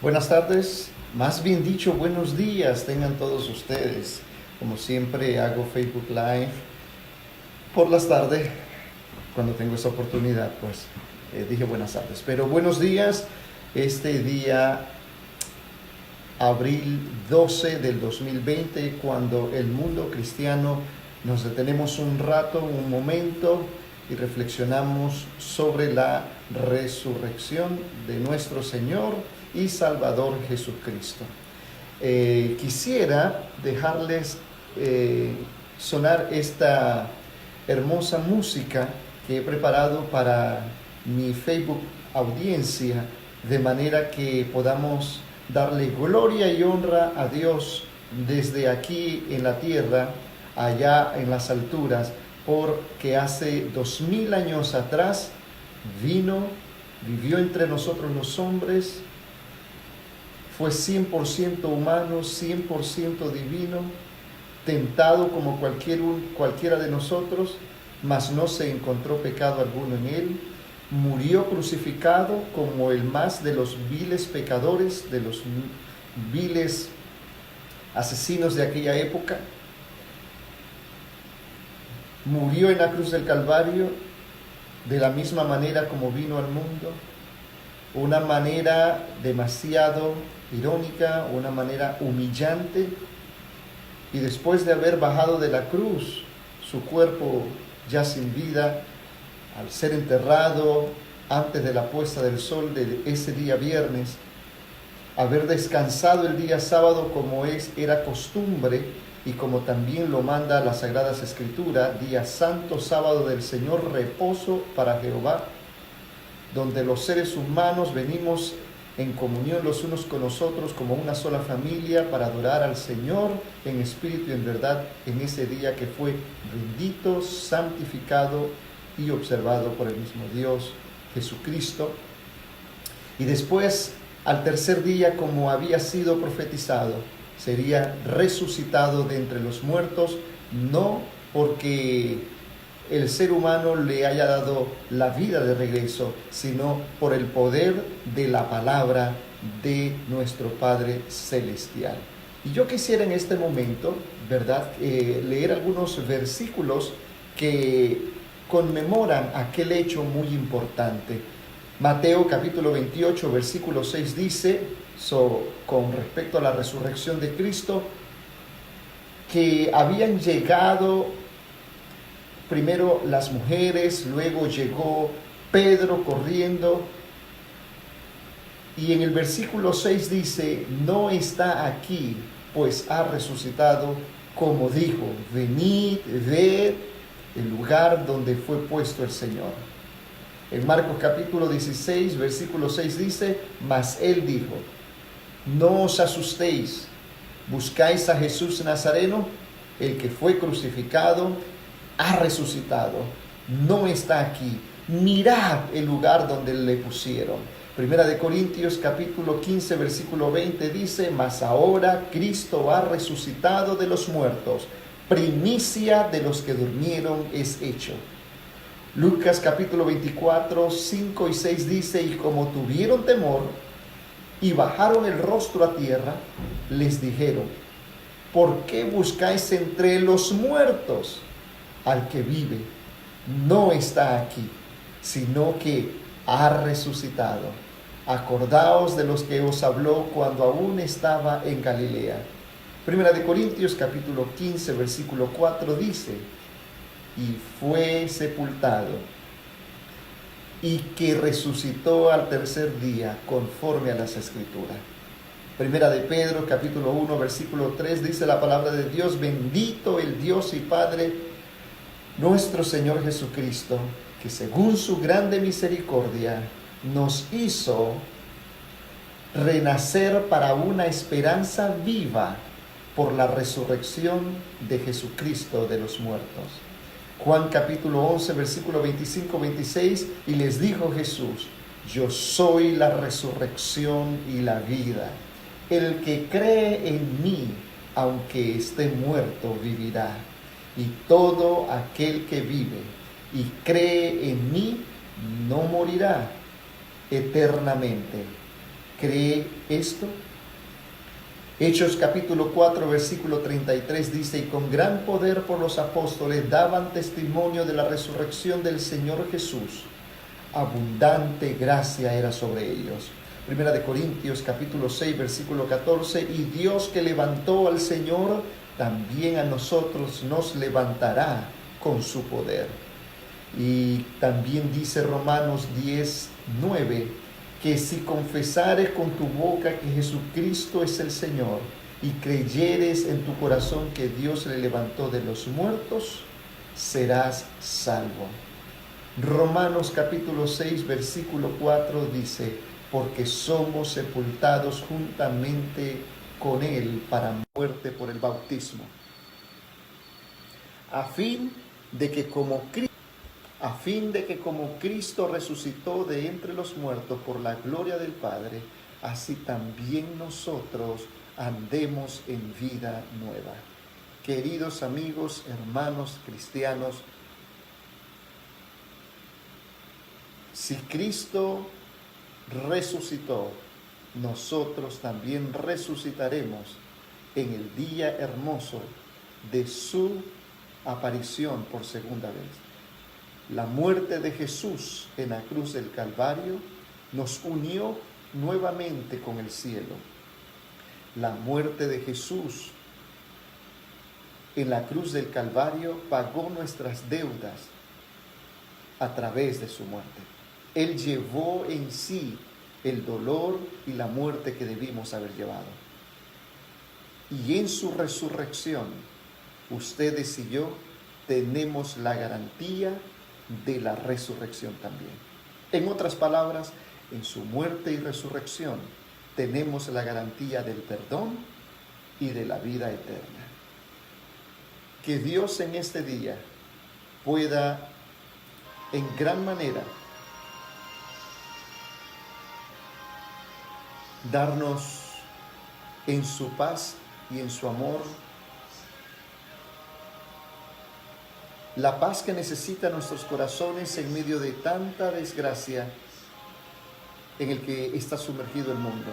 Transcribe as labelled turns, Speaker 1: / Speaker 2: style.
Speaker 1: Buenas tardes, más bien dicho, buenos días tengan todos ustedes. Como siempre hago Facebook Live por las tardes, cuando tengo esa oportunidad, pues dije buenas tardes. Pero buenos días, este día, abril 12 del 2020, cuando el mundo cristiano nos detenemos un rato, un momento, y reflexionamos sobre la resurrección de nuestro Señor y Salvador Jesucristo. Quisiera dejarles sonar esta hermosa música que he preparado para mi Facebook audiencia, de manera que podamos darle gloria y honra a Dios desde aquí en la tierra, allá en las alturas, porque hace 2000 años atrás vino, vivió entre nosotros los hombres, fue 100% humano, 100% divino, tentado como cualquiera de nosotros, mas no se encontró pecado alguno en él. Murió crucificado como el más de los viles pecadores, de los viles asesinos de aquella época. Murió en la cruz del Calvario de la misma manera como vino al mundo, una manera demasiado irónica, una manera humillante, y después de haber bajado de la cruz, su cuerpo ya sin vida, al ser enterrado antes de la puesta del sol de ese día viernes, haber descansado el día sábado como era costumbre y como también lo manda las Sagradas Escrituras, día santo, sábado del Señor, reposo para Jehová, donde los seres humanos venimos en comunión los unos con los otros como una sola familia para adorar al Señor en espíritu y en verdad en ese día que fue bendito, santificado y observado por el mismo Dios Jesucristo. Y después, al tercer día, como había sido profetizado, sería resucitado de entre los muertos, no porque el ser humano le haya dado la vida de regreso, sino por el poder de la palabra de nuestro Padre Celestial. Y yo quisiera en este momento, ¿verdad?, leer algunos versículos que conmemoran aquel hecho muy importante. Mateo capítulo 28, versículo 6 dice, con respecto a la resurrección de Cristo, que habían llegado primero las mujeres, luego llegó Pedro corriendo, y en el versículo 6 dice, no está aquí, pues ha resucitado, como dijo, venid, ved el lugar donde fue puesto el Señor. En Marcos capítulo 16, versículo 6 dice, mas él dijo, no os asustéis, buscáis a Jesús Nazareno, el que fue crucificado, ha resucitado, no está aquí, mirad el lugar donde le pusieron. Primera de Corintios capítulo 15, versículo 20 dice, mas ahora Cristo ha resucitado de los muertos, primicia de los que durmieron es hecho. Lucas capítulo 24, 5 y 6 dice, y como tuvieron temor y bajaron el rostro a tierra, les dijeron, ¿por qué buscáis entre los muertos al que vive? No está aquí, sino que ha resucitado. Acordaos de los que os habló cuando aún estaba en Galilea. Primera de Corintios capítulo 15, versículo 4 dice, y fue sepultado, y que resucitó al tercer día conforme a las Escrituras. Primera de Pedro capítulo 1, versículo 3 dice la palabra de Dios, bendito el Dios y Padre nuestro Señor Jesucristo, que según su grande misericordia nos hizo renacer para una esperanza viva por la resurrección de Jesucristo de los muertos. Juan capítulo 11, versículo 25-26, y les dijo Jesús, yo soy la resurrección y la vida. El que cree en mí, aunque esté muerto, vivirá. Y todo aquel que vive y cree en mí, no morirá eternamente. ¿Cree esto? Hechos capítulo 4, versículo 33 dice: y con gran poder por los apóstoles daban testimonio de la resurrección del Señor Jesús. Abundante gracia era sobre ellos. Primera de Corintios capítulo 6, versículo 14: y Dios que levantó al Señor, también a nosotros nos levantará con su poder. Y también dice Romanos 10, 9, que si confesares con tu boca que Jesucristo es el Señor y creyeres en tu corazón que Dios le levantó de los muertos, serás salvo. Romanos capítulo 6, versículo 4 dice: porque somos sepultados juntamente con Él para muerte por el bautismo, a fin de que como Cristo resucitó de entre los muertos por la gloria del Padre, así también nosotros andemos en vida nueva. Queridos amigos, hermanos cristianos, si Cristo resucitó, nosotros también resucitaremos en el día hermoso de su aparición por segunda vez. La muerte de Jesús en la cruz del Calvario nos unió nuevamente con el cielo. La muerte de Jesús en la cruz del Calvario pagó nuestras deudas a través de su muerte. Él llevó en sí el dolor y la muerte que debimos haber llevado. Y en su resurrección, ustedes y yo tenemos la garantía de la resurrección también. En otras palabras, en su muerte y resurrección tenemos la garantía del perdón y de la vida eterna. Que Dios en este día pueda en gran manera darnos en su paz y en su amor la paz que necesitan nuestros corazones en medio de tanta desgracia en el que está sumergido el mundo.